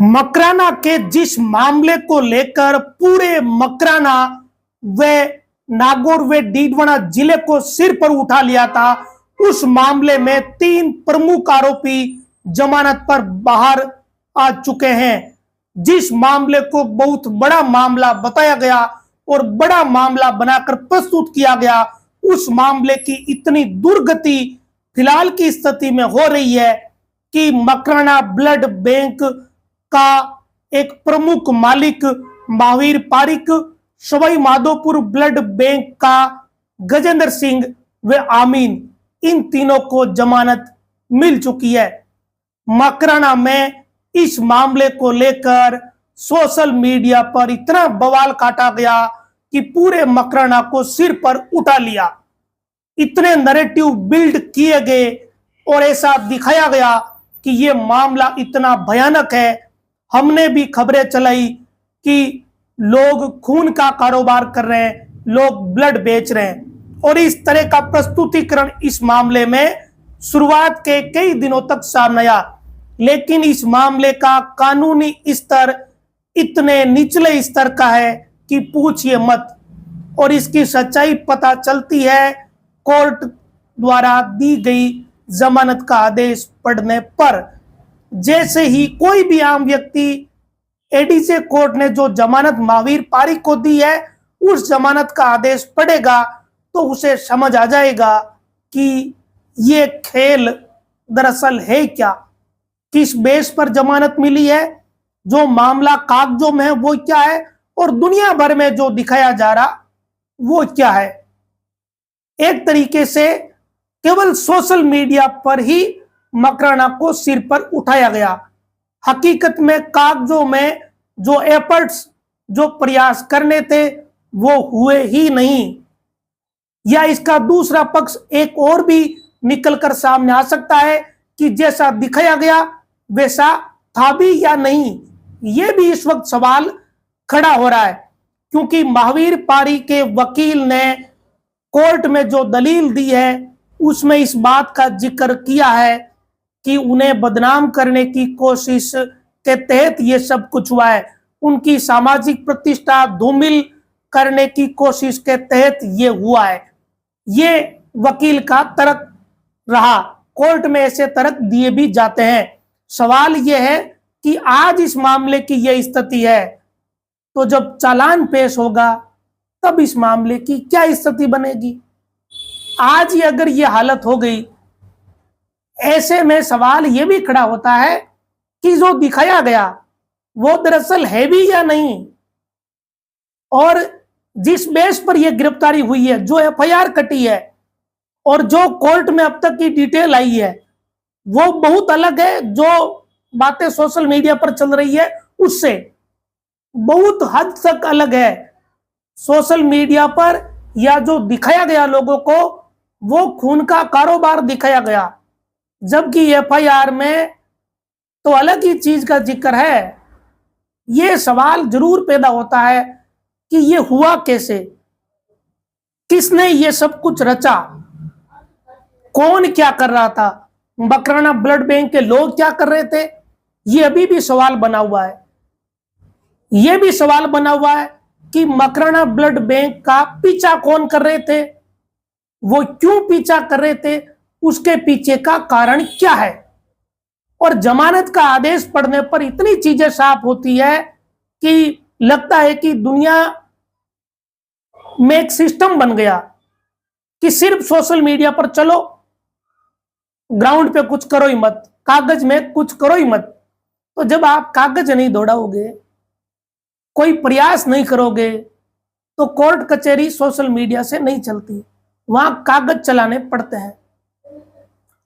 मकराना के जिस मामले को लेकर पूरे मकराना व नागौर व डीडवाना जिले को सिर पर उठा लिया था, उस मामले में 3 प्रमुख आरोपी जमानत पर बाहर आ चुके हैं। जिस मामले को बहुत बड़ा मामला बताया गया और बड़ा मामला बनाकर प्रस्तुत किया गया, उस मामले की इतनी दुर्गति फिलहाल की स्थिति में हो रही है कि मकराना ब्लड बैंक का एक प्रमुख मालिक महावीर पारिक, सवाई माधोपुर ब्लड बैंक का गजेंद्र सिंह व आमीन, इन तीनों को जमानत मिल चुकी है। मकराना में इस मामले को लेकर सोशल मीडिया पर इतना बवाल काटा गया कि पूरे मकराना को सिर पर उठा लिया। इतने नैरेटिव बिल्ड किए गए और ऐसा दिखाया गया कि यह मामला इतना भयानक है। हमने भी खबरें चलाई कि लोग खून का कारोबार कर रहे हैं, लोग ब्लड बेच रहे हैं, और इस तरह का प्रस्तुतिकरण इस मामले में शुरुआत के कई दिनों तक सामने आया। लेकिन इस मामले का कानूनी स्तर इतने निचले स्तर का है कि पूछिए मत, और इसकी सच्चाई पता चलती है कोर्ट द्वारा दी गई जमानत का आदेश पढ़ने पर। जैसे ही कोई भी आम व्यक्ति एडीजे कोर्ट ने जो जमानत महावीर पारिक को दी है, उस जमानत का आदेश पढ़ेगा तो उसे समझ आ जाएगा कि ये खेल दरअसल है क्या, किस बेस पर जमानत मिली है, जो मामला कागजों में है वो क्या है, और दुनिया भर में जो दिखाया जा रहा वो क्या है। एक तरीके से केवल सोशल मीडिया पर ही मकराना को सिर पर उठाया गया। हकीकत में कागजों में जो एफर्ट्स, जो प्रयास करने थे वो हुए ही नहीं। या इसका दूसरा पक्ष एक और भी निकलकर सामने आ सकता है कि जैसा दिखाया गया वैसा था भी या नहीं। ये भी इस वक्त सवाल खड़ा हो रहा है, क्योंकि महावीर पारिक के वकील ने कोर्ट में जो दलील दी है उसमें इस बात का जिक्र किया है कि उन्हें बदनाम करने की कोशिश के तहत ये सब कुछ हुआ है, उनकी सामाजिक प्रतिष्ठा धूमिल करने की कोशिश के तहत ये हुआ है। ये वकील का तर्क रहा। कोर्ट में ऐसे तर्क दिए भी जाते हैं। सवाल यह है कि आज इस मामले की यह स्थिति है, तो जब चालान पेश होगा तब इस मामले की क्या स्थिति बनेगी। आज ही अगर यह हालत हो गई, ऐसे में सवाल यह भी खड़ा होता है कि जो दिखाया गया वो दरअसल है भी या नहीं, और जिस बेस पर यह गिरफ्तारी हुई है, जो एफआईआर कटी है और जो कोर्ट में अब तक की डिटेल आई है, वो बहुत अलग है। जो बातें सोशल मीडिया पर चल रही है उससे बहुत हद तक अलग है। सोशल मीडिया पर या जो दिखाया गया लोगों को, वो खून का कारोबार दिखाया गया, जबकि एफआईआर में तो अलग ही चीज का जिक्र है। ये सवाल जरूर पैदा होता है कि ये हुआ कैसे, किसने ये सब कुछ रचा, कौन क्या कर रहा था, मकराना ब्लड बैंक के लोग क्या कर रहे थे। ये अभी भी सवाल बना हुआ है। ये भी सवाल बना हुआ है कि मकराना ब्लड बैंक का पीछा कौन कर रहे थे, वो क्यों पीछा कर रहे थे, उसके पीछे का कारण क्या है। और जमानत का आदेश पढ़ने पर इतनी चीजें साफ होती है कि लगता है कि दुनिया में एक सिस्टम बन गया कि सिर्फ सोशल मीडिया पर चलो, ग्राउंड पे कुछ करो ही मत, कागज में कुछ करो ही मत। तो जब आप कागज नहीं दौड़ाओगे, कोई प्रयास नहीं करोगे, तो कोर्ट कचहरी सोशल मीडिया से नहीं चलती, वहां कागज चलाने पड़ते हैं।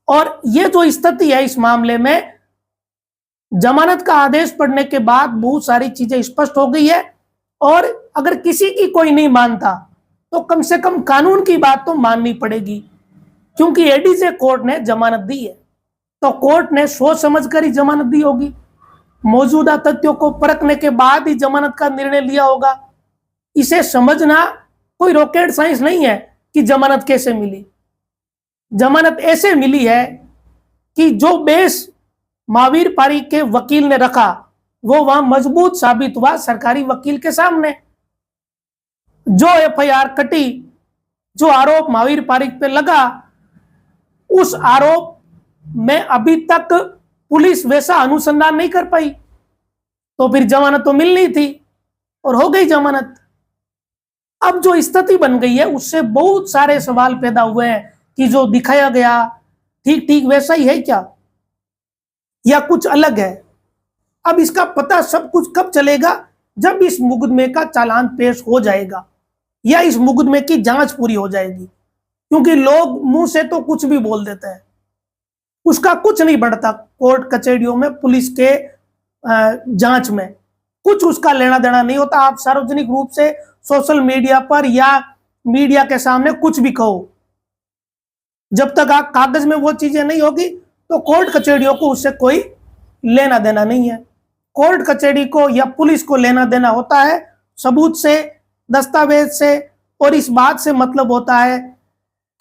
और ये जो स्थिति है इस मामले में, जमानत का आदेश पढ़ने के बाद बहुत सारी चीजें स्पष्ट हो गई है। और अगर किसी की कोई नहीं मानता तो कम से कम कानून की बात तो माननी पड़ेगी, क्योंकि एडीजे कोर्ट ने जमानत दी है तो कोर्ट ने सोच समझकर ही जमानत दी होगी, मौजूदा तथ्यों को परखने के बाद ही जमानत का निर्णय लिया होगा। इसे समझना कोई रॉकेट साइंस नहीं है कि जमानत कैसे मिली। जमानत ऐसे मिली है कि जो बेस महावीर पारिक के वकील ने रखा वो वहां मजबूत साबित हुआ सरकारी वकील के सामने। जो एफआईआर कटी, जो आरोप महावीर पारिक पे लगा, उस आरोप में अभी तक पुलिस वैसा अनुसंधान नहीं कर पाई, तो फिर जमानत तो मिलनी थी और हो गई जमानत। अब जो स्थिति बन गई है उससे बहुत सारे सवाल पैदा हुए हैं कि जो दिखाया गया ठीक ठीक वैसा ही है क्या, या कुछ अलग है। अब इसका पता सब कुछ कब चलेगा? जब इस मुकदमे का चालान पेश हो जाएगा या इस मुकदमे की जांच पूरी हो जाएगी, क्योंकि लोग मुंह से तो कुछ भी बोल देते हैं, उसका कुछ नहीं बढ़ता कोर्ट कचहरियों में, पुलिस के जांच में कुछ उसका लेना देना नहीं होता। आप सार्वजनिक रूप से सोशल मीडिया पर या मीडिया के सामने कुछ भी कहो, जब तक आप कागज में वो चीजें नहीं होगी तो कोर्ट कचहरियों को उससे कोई लेना देना नहीं है। कोर्ट कचहरी को या पुलिस को लेना देना होता है सबूत से, दस्तावेज से, और इस बात से मतलब होता है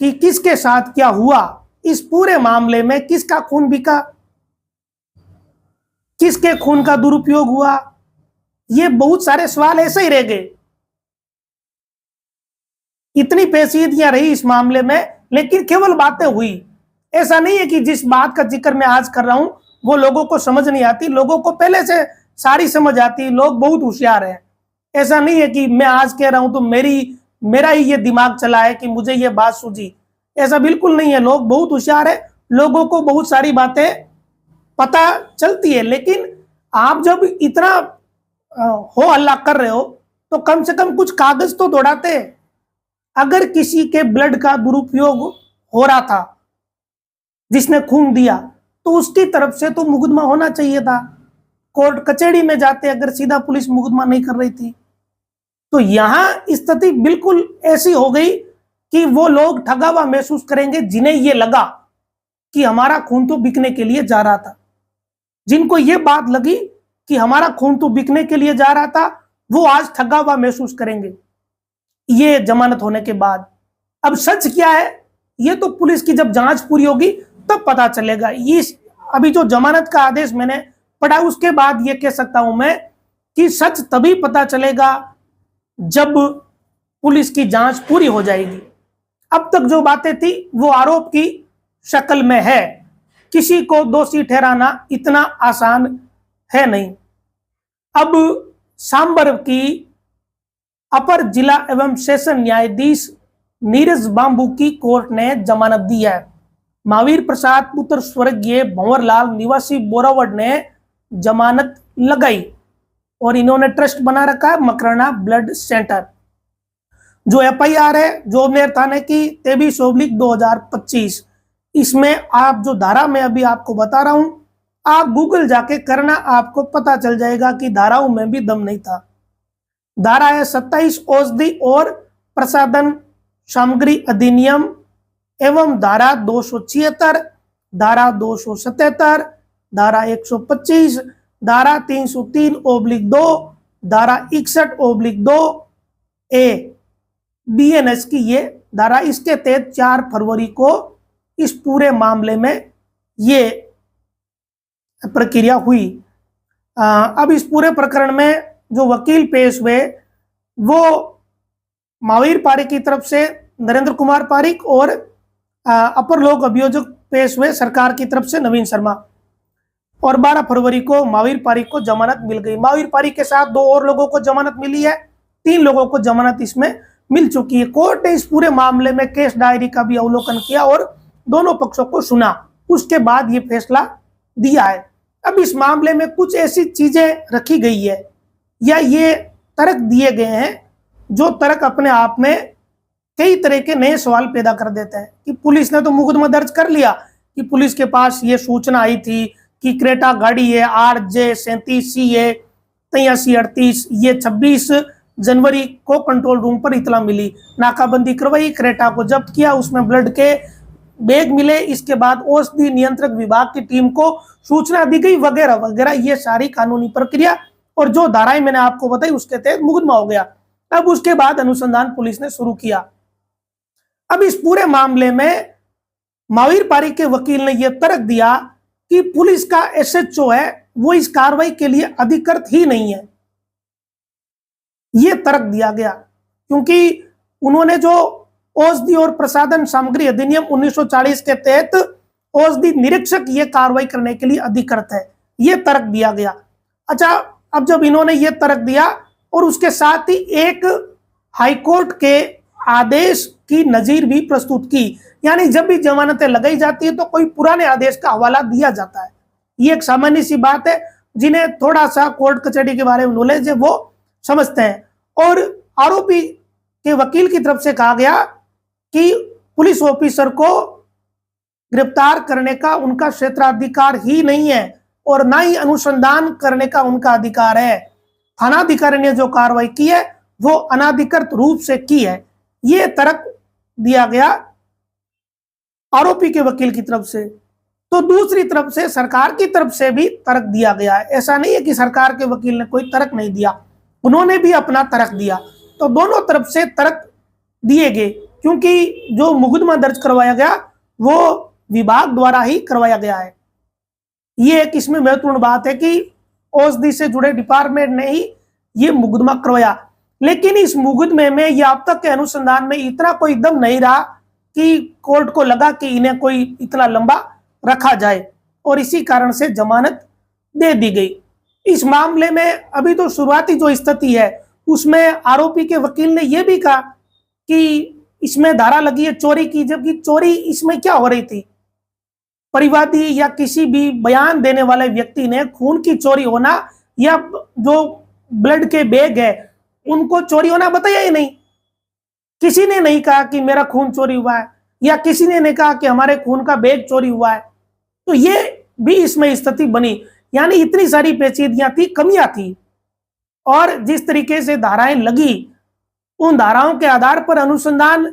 कि किसके साथ क्या हुआ, इस पूरे मामले में किसका खून बिका, किसके खून का दुरुपयोग हुआ। ये बहुत सारे सवाल ऐसे ही रह गए। इतनी पेचीदगियां रही इस मामले में, लेकिन केवल बातें हुई। ऐसा नहीं है कि जिस बात का जिक्र मैं आज कर रहा हूं वो लोगों को समझ नहीं आती, लोगों को पहले से सारी समझ आती, लोग बहुत होशियार हैं। ऐसा नहीं है कि मैं आज कह रहा हूं तो मेरा ही ये दिमाग चला है कि मुझे ये बात सूझी, ऐसा बिल्कुल नहीं है। लोग बहुत होशियार है, लोगों को बहुत सारी बातें पता चलती है। लेकिन आप जब इतना हो हल्ला कर रहे हो तो कम से कम कुछ कागज तो दौड़ाते। अगर किसी के ब्लड का दुरुपयोग हो रहा था, जिसने खून दिया, तो उसकी तरफ से तो मुकदमा होना चाहिए था। कोर्ट कचहरी में जाते अगर सीधा पुलिस मुकदमा नहीं कर रही थी। तो यहां स्थिति बिल्कुल ऐसी हो गई कि वो लोग ठगा हुआ महसूस करेंगे जिन्हें ये लगा कि हमारा खून तो बिकने के लिए जा रहा था। जिनको ये बात लगी कि हमारा खून तो बिकने के लिए जा रहा था, वो आज ठगा हुआ महसूस करेंगे ये जमानत होने के बाद। अब सच क्या है ये तो पुलिस की जब जांच पूरी होगी तब पता चलेगा। इस अभी जो जमानत का आदेश मैंने पढ़ा उसके बाद ये कह सकता हूं मैं कि सच तभी पता चलेगा जब पुलिस की जांच पूरी हो जाएगी। अब तक जो बातें थी वो आरोप की शक्ल में है, किसी को दोषी ठहराना इतना आसान है नहीं। अब सांबर की अपर जिला एवं सेशन न्यायाधीश नीरज बांबू की कोर्ट ने जमानत दी है। महावीर प्रसाद पुत्र स्वर्गीय भंवरलाल निवासी बोरावड़ ने जमानत लगाई और इन्होंने ट्रस्ट बना रखा है मकराना ब्लड सेंटर। जो एफआईआर है जोबनेर थाने की 23/2025, इसमें आप जो धारा में अभी आपको बता रहा हूं, आप गूगल जाके करना, आपको पता चल जाएगा कि धाराओं में भी दम नहीं था। धारा है 27 औषधि और प्रसाधन सामग्री अधिनियम एवं धारा 276, धारा 277, धारा 125, धारा 303/2, धारा 61/2 ए बीएनएस की ये धारा। इसके तहत 4 फरवरी को इस पूरे मामले में ये प्रक्रिया हुई। अब इस पूरे प्रकरण में जो वकील पेश हुए वो महावीर पारिक की तरफ से नरेंद्र कुमार पारिक और अपर लोक अभियोजक पेश हुए सरकार की तरफ से नवीन शर्मा। और 12 फरवरी को महावीर पारिक को जमानत मिल गई। महावीर पारिक के साथ 2 और लोगों को जमानत मिली है, 3 लोगों को जमानत इसमें मिल चुकी है। कोर्ट ने इस पूरे मामले में केस डायरी का भी अवलोकन किया और दोनों पक्षों को सुना, उसके बाद ये फैसला दिया है। अब इस मामले में कुछ ऐसी चीजें रखी गई है या ये तर्क दिए गए हैं जो तर्क अपने आप में कई तरह के नए सवाल पैदा कर देते हैं कि पुलिस ने तो मुकदमा दर्ज कर लिया कि पुलिस के पास ये सूचना आई थी कि क्रेटा गाड़ी है RJ37CA 8338, ये 26 जनवरी को कंट्रोल रूम पर इतला मिली, नाकाबंदी करवाई, क्रेटा को जब्त किया, उसमें ब्लड के बैग मिले। इसके बाद औषधि नियंत्रक विभाग की टीम को सूचना दी गई वगैरह वगैरह। ये सारी कानूनी प्रक्रिया और जो धाराएं मैंने आपको बताई उसके तहत मुकदमा हो गया। अब उसके बाद अनुसंधान पुलिस ने शुरू किया। अब इस पूरे मामले में महावीर पारिक के वकील ने यह तर्क दिया कि पुलिस का SHO है वो इस कार्रवाई के लिए अधिकृत ही नहीं है। ये तर्क दिया गया क्योंकि उन्होंने जो औषधि और प्रसाधन सामग्री अधिनियम 1940 के तहत औषधि निरीक्षक ये कार्रवाई करने के लिए अधिकृत है, ये तर्क दिया गया। अच्छा, अब जब इन्होंने ये तर्क दिया और उसके साथ ही एक हाईकोर्ट के आदेश की नजीर भी प्रस्तुत की, यानी जब भी जमानतें लगाई जाती है तो कोई पुराने आदेश का हवाला दिया जाता है। ये एक सामान्य सी बात है, जिन्हें थोड़ा सा कोर्ट कचहरी के बारे में नॉलेज है वो समझते हैं। और आरोपी के वकील की तरफ से कहा गया कि पुलिस ऑफिसर को गिरफ्तार करने का उनका क्षेत्राधिकार ही नहीं है और ना ही अनुसंधान करने का उनका अधिकार है। थानाधिकारी ने जो कार्रवाई की है वो अनाधिकृत रूप से की है, ये तर्क दिया गया आरोपी के वकील की तरफ से। तो दूसरी तरफ से सरकार की तरफ से भी तर्क दिया गया है। ऐसा नहीं है कि सरकार के वकील ने कोई तर्क नहीं दिया, उन्होंने भी अपना तर्क दिया। तो दोनों तरफ से तर्क दिए गए, क्योंकि जो मुकदमा दर्ज करवाया गया वो विभाग द्वारा ही करवाया गया है। ये एक इसमें महत्वपूर्ण बात है कि औषधि से जुड़े डिपार्टमेंट ने ही ये मुकदमा करवाया, लेकिन इस मुकदमे में या अब तक के अनुसंधान में इतना कोई दम नहीं रहा कि कोर्ट को लगा कि इन्हें कोई इतना लंबा रखा जाए, और इसी कारण से जमानत दे दी गई। इस मामले में अभी तो शुरुआती जो स्थिति है उसमें आरोपी के वकील ने यह भी कहा कि इसमें धारा लगी है चोरी की, जबकि चोरी इसमें क्या हो रही थी? परिवादी या किसी भी बयान देने वाले व्यक्ति ने खून की चोरी होना या जो ब्लड के बैग है उनको चोरी होना बताया ही नहीं। किसी ने नहीं कहा कि मेरा खून चोरी हुआ है, या किसी ने नहीं कहा कि हमारे खून का बैग चोरी हुआ है। तो ये भी इसमें स्थिति बनी, यानी इतनी सारी पेचीदगियां थी, कमियां थी, और जिस तरीके से धाराएं लगी उन धाराओं के आधार पर अनुसंधान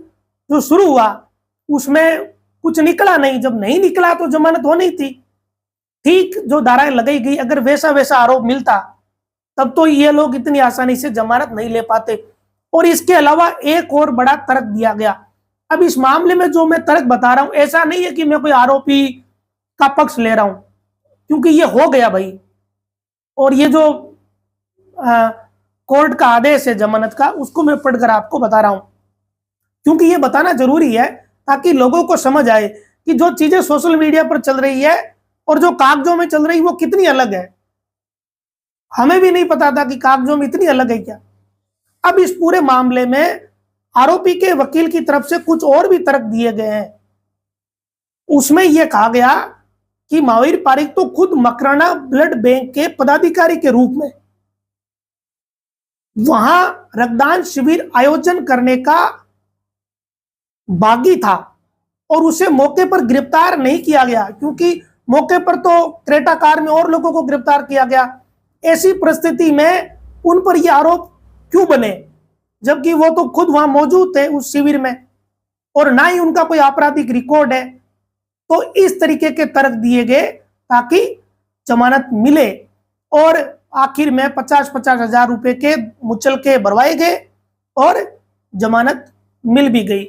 जो शुरू हुआ उसमें कुछ निकला नहीं। जब नहीं निकला तो जमानत होनी थी। ठीक जो धाराएं लगाई गई, अगर वैसा वैसा आरोप मिलता तब तो ये लोग इतनी आसानी से जमानत नहीं ले पाते। और इसके अलावा एक और बड़ा तर्क दिया गया। अब इस मामले में जो मैं तर्क बता रहा हूं, ऐसा नहीं है कि मैं कोई आरोपी का पक्ष ले रहा हूं, क्योंकि ये हो गया भाई। और ये जो कोर्ट का आदेश है जमानत का, उसको मैं पढ़कर आपको बता रहा हूं, क्योंकि ये बताना जरूरी है ताकि लोगों को समझ आए कि जो चीजें सोशल मीडिया पर चल रही है और जो कागजों में चल रही है वो कितनी अलग है। हमें भी नहीं पता था कि कागजों में इतनी अलग है क्या। अब इस पूरे मामले में आरोपी के वकील की तरफ से कुछ और भी तर्क दिए गए हैं। उसमें यह कहा गया कि महावीर पारिक तो खुद मकराना ब्लड बैंक के पदाधिकारी के रूप में वहां रक्तदान शिविर आयोजन करने का बागी था और उसे मौके पर गिरफ्तार नहीं किया गया, क्योंकि मौके पर तो क्रेटा कार में और लोगों को गिरफ्तार किया गया। ऐसी परिस्थिति में उन पर यह आरोप क्यों बने, जबकि वो तो खुद वहां मौजूद थे उस शिविर में, और ना ही उनका कोई आपराधिक रिकॉर्ड है। तो इस तरीके के तर्क दिए गए ताकि जमानत मिले, और आखिर में 50-50 हजार रुपए के मुचल के भरवाए गए और जमानत मिल भी गई।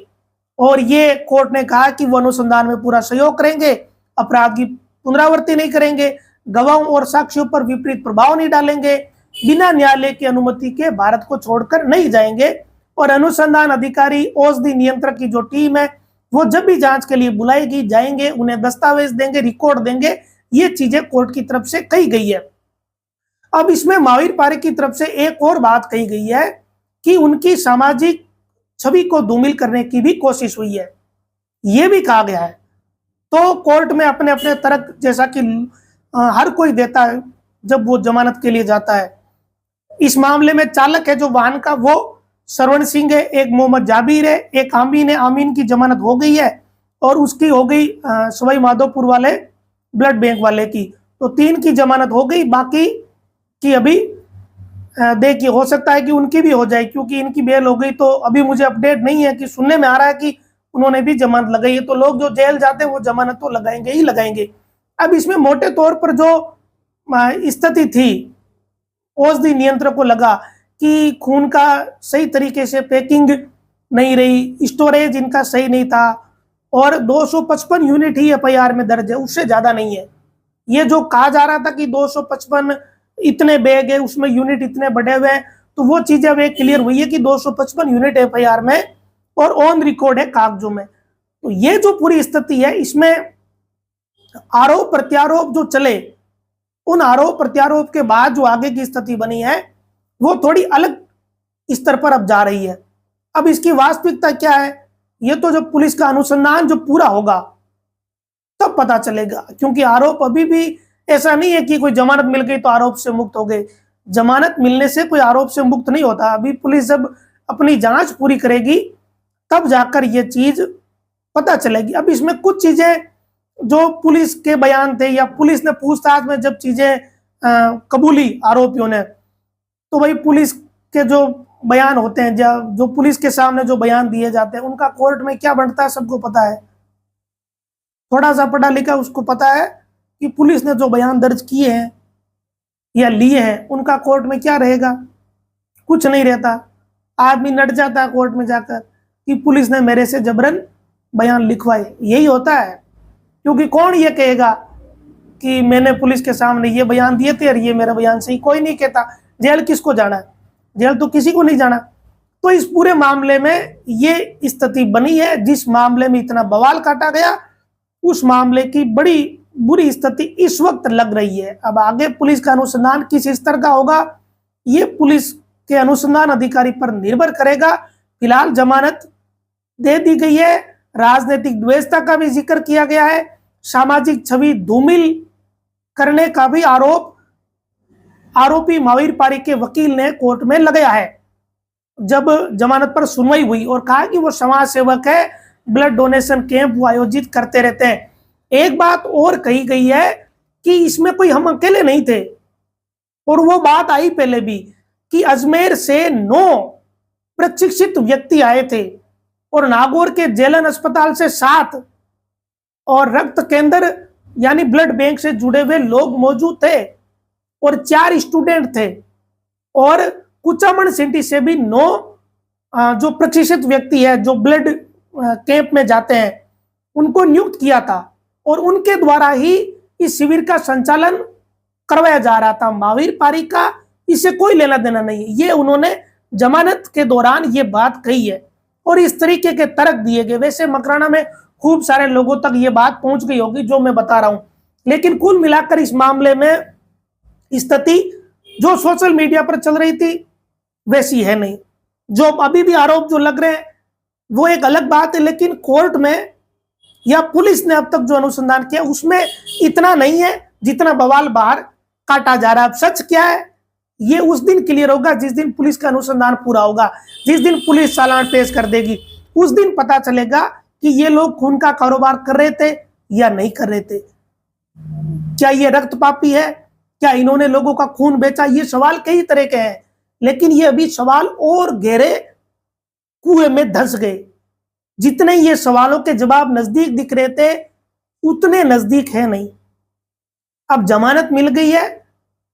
और ये कोर्ट ने कहा कि वो अनुसंधान में पूरा सहयोग करेंगे, अपराध की पुनरावृत्ति नहीं करेंगे, गवाहों और साक्ष्यों पर विपरीत प्रभाव नहीं डालेंगे, बिना न्यायालय की अनुमति के भारत को छोड़कर नहीं जाएंगे, और अनुसंधान अधिकारी औषधि नियंत्रक की जो टीम है वो जब भी जांच के लिए बुलाएगी जाएंगे, उन्हें दस्तावेज देंगे, रिकॉर्ड देंगे। ये चीजें कोर्ट की तरफ से कही गई है। अब इसमें महावीर पारिक की तरफ से एक और बात कही गई है कि उनकी सामाजिक छवि को धूमिल करने की भी कोशिश हुई है, यह भी कहा गया है। तो कोर्ट में अपने अपने तर्क, जैसा कि हर कोई देता है जब वो जमानत के लिए जाता है। इस मामले में चालक है जो वाहन का, वो श्रवण सिंह है, एक मोहम्मद जाबिर है, एक आमीन है। आमीन की जमानत हो गई है और उसकी हो गई सवाई माधोपुर वाले ब्लड बैंक वाले की। तो 3 की जमानत हो गई, बाकी की अभी देखिए, हो सकता है कि उनकी भी हो जाए, क्योंकि इनकी बेल हो गई। तो अभी मुझे अपडेट नहीं है कि सुनने में आ रहा है कि उन्होंने भी जमानत लगाई है। तो लोग जो जेल जाते हैं वो जमानत तो लगाएंगे ही लगाएंगे। अब इसमें मोटे तौर पर जो स्थिति थी, औषधि नियंत्रक को लगा कि खून का सही तरीके से पैकिंग नहीं रही, स्टोरेज इनका सही नहीं था, और 255 यूनिट ही एफआईआर में दर्ज है, उससे ज्यादा नहीं है। ये जो कहा जा रहा था कि 255 इतने बैग है, उसमें यूनिट इतने बढ़े हुए हैं, तो वो चीजें अब एक क्लियर हुई है कि 255 यूनिट एफआईआर में और ऑन रिकॉर्ड है कागजों में। तो ये जो पूरी स्थिति है, इसमें आरोप प्रत्यारोप जो चले, उन आरोप प्रत्यारोप के बाद जो आगे की स्थिति बनी है वो थोड़ी अलग स्तर पर अब जा रही है। अब इसकी वास्तविकता क्या है, ये तो जब पुलिस का अनुसंधान जो पूरा होगा तब पता चलेगा, क्योंकि आरोप अभी भी ऐसा नहीं है कि कोई जमानत मिल गई तो आरोप से मुक्त हो गए। जमानत मिलने से कोई आरोप से मुक्त नहीं होता। अभी पुलिस जब अपनी जांच पूरी करेगी तब जाकर ये चीज पता चलेगी। अब इसमें कुछ चीजें जो पुलिस के बयान थे या पुलिस ने पूछताछ में जब चीजें कबूली आरोपियों ने, तो भाई पुलिस के जो बयान होते हैं, जो पुलिस के सामने जो बयान दिए जाते हैं, उनका कोर्ट में क्या बनता है सबको पता है। थोड़ा सा पढ़ा लिखा उसको पता है कि पुलिस ने जो बयान दर्ज किए हैं या लिए हैं उनका कोर्ट में क्या रहेगा, कुछ नहीं रहता। आदमी नट जाता है कोर्ट में जाकर कि पुलिस ने मेरे से जबरन बयान लिखवाए, यही होता है। क्योंकि कौन ये कहेगा कि मैंने पुलिस के सामने ये बयान दिए थे और ये मेरा बयान सही, कोई नहीं कहता। जेल किसको जाना है, जेल तो किसी को नहीं जाना। तो इस पूरे मामले में ये स्थिति बनी है। जिस मामले में इतना बवाल काटा गया, उस मामले की बड़ी बुरी स्थिति इस वक्त लग रही है। अब आगे पुलिस का अनुसंधान किस स्तर का होगा, ये पुलिस के अनुसंधान अधिकारी पर निर्भर करेगा। फिलहाल जमानत दे दी गई है। राजनीतिक द्वेषता का भी जिक्र किया गया है, सामाजिक छवि धूमिल करने का भी आरोपी महावीर पारिक के वकील ने कोर्ट में लगाया है जब जमानत पर सुनवाई हुई, और कहा कि वो समाज सेवक है, ब्लड डोनेशन कैंप वो आयोजित करते रहते हैं। एक बात और कही गई है कि इसमें कोई हम अकेले नहीं थे, और वो बात आई पहले भी कि अजमेर से 9 प्रशिक्षित व्यक्ति आए थे और नागौर के जेलन अस्पताल से 7 और रक्त केंद्र यानी ब्लड बैंक से जुड़े हुए लोग मौजूद थे और 4 स्टूडेंट थे, और कुचामन सिटी से भी 9 जो प्रशिक्षित व्यक्ति है जो ब्लड कैंप में जाते हैं उनको नियुक्त किया था, और उनके द्वारा ही इस शिविर का संचालन करवाया जा रहा था। महावीर पारिक का इससे कोई लेना देना नहीं है। ये उन्होंने जमानत के दौरान ये बात कही है और इस तरीके के तर्क दिए गए। वैसे मकराना में खूब सारे लोगों तक ये बात पहुंच गई होगी जो मैं बता रहा हूं, लेकिन कुल मिलाकर इस मामले में स्थिति जो सोशल मीडिया पर चल रही थी वैसी है नहीं। जो अभी भी आरोप जो लग रहे हैं वो एक अलग बात है, लेकिन कोर्ट में या पुलिस ने अब तक जो अनुसंधान किया उसमें इतना नहीं है जितना बवाल बाहर काटा जा रहा है। अब सच क्या है ये उस दिन क्लियर होगा जिस दिन पुलिस का अनुसंधान पूरा होगा। जिस दिन पुलिस चालान पेश कर देगी उस दिन पता चलेगा कि ये लोग खून का कारोबार कर रहे थे या नहीं कर रहे थे। क्या ये रक्त पापी है, क्या इन्होंने लोगों का खून बेचा, ये सवाल कई तरह के हैं, लेकिन ये अभी सवाल और गहरे कुएं में धंस गए। जितने ये सवालों के जवाब नजदीक दिख रहे थे उतने नजदीक है नहीं। अब जमानत मिल गई है,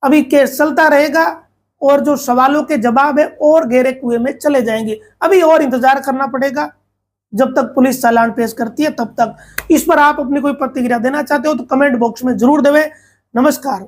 अभी केस चलता रहेगा और जो सवालों के जवाब है और गहरे कुएं में चले जाएंगे। अभी और इंतजार करना पड़ेगा जब तक पुलिस चालान पेश करती है तब तक। इस पर आप अपनी कोई प्रतिक्रिया देना चाहते हो तो कमेंट बॉक्स में जरूर देवें। नमस्कार।